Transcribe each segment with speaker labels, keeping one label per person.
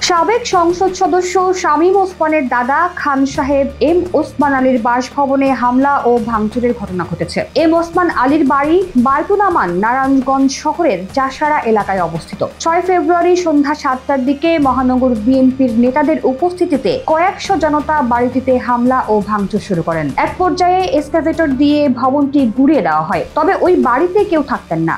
Speaker 1: সাবেক সংসদ সদস্য শামীম ওসমানের দাদা খান সাহেব এম ওসমান আলীর বাসভবনে হামলা ও ভাঙচুরের ঘটনা ঘটেছে। এম ওসমান আলীর বাড়ি বায়তুল আমান নারায়ণগঞ্জ শহরের চাষারা এলাকায় অবস্থিত। 6 ফেব্রুয়ারি সন্ধ্যা 7টার দিকে মহানগর বিএনপির নেতাদের উপস্থিতিতে কয়েকশো জনতা বাড়িটিতে হামলা ও ভাঙচুর শুরু করেন। এক পর্যায়ে এক্সকাভেটর দিয়ে ভবনটি গুঁড়িয়ে দেওয়া হয়, তবে ওই বাড়িতে কেউ থাকতেন না।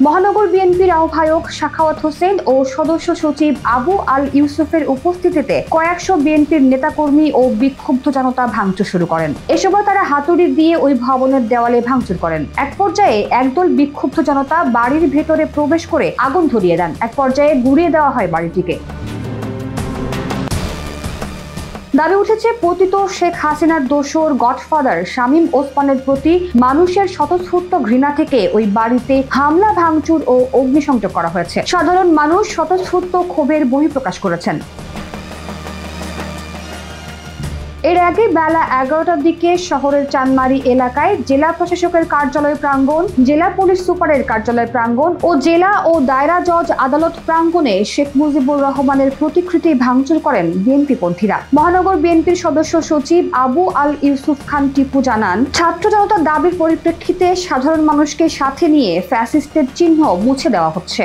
Speaker 1: মহানগর বিএনপির আহ্বায়ক সাখাওয়াত হোসেন ও সদস্য সচিব আবু আল ইউসুফের উপস্থিতিতে কয়েকশো বিএনপির নেতাকর্মী ও বিক্ষুব্ধ জনতা ভাঙচুর শুরু করেন। এ সময় তারা হাতুড়ি দিয়ে ওই ভবনের দেওয়ালে ভাঙচুর করেন। এক পর্যায়ে একদল বিক্ষুব্ধ জনতা বাড়ির ভেতরে প্রবেশ করে আগুন ধরিয়ে দেন। এক পর্যায়ে গুঁড়িয়ে দেওয়া হয় বাড়িটিকে। দাবি উঠেছে, পতিত শেখ হাসিনার দোসর গডফাদার শামীম ওসমানের প্রতি মানুষের স্বতঃস্ফূর্ত ঘৃণা থেকে ওই বাড়িতে হামলা, ভাঙচুর ও অগ্নিসংযোগ করা হয়েছে। সাধারণ মানুষ স্বতঃস্ফূর্ত ক্ষোভের বহিঃপ্রকাশ করেছেন। এর আগে বেলা 11টার দিকে শহরের চানমারি এলাকায় জেলা প্রশাসকের কার্যালয় প্রাঙ্গণ, জেলা পুলিশ সুপারের কার্যালয় প্রাঙ্গণ ও জেলা ও দায়রা জজ আদালত প্রাঙ্গণে শেখ মুজিবুর রহমানের প্রতিকৃতি ভাঙচুর করেন বিএনপিপন্থীরা। মহানগর বিএনপির সদস্য সচিব আবু আল ইউসুফ খান টিপু জানান, ছাত্র জনতার দাবির পরিপ্রেক্ষিতে সাধারণ মানুষকে সাথে নিয়ে ফ্যাসিস্টের চিহ্ন মুছে দেওয়া হচ্ছে।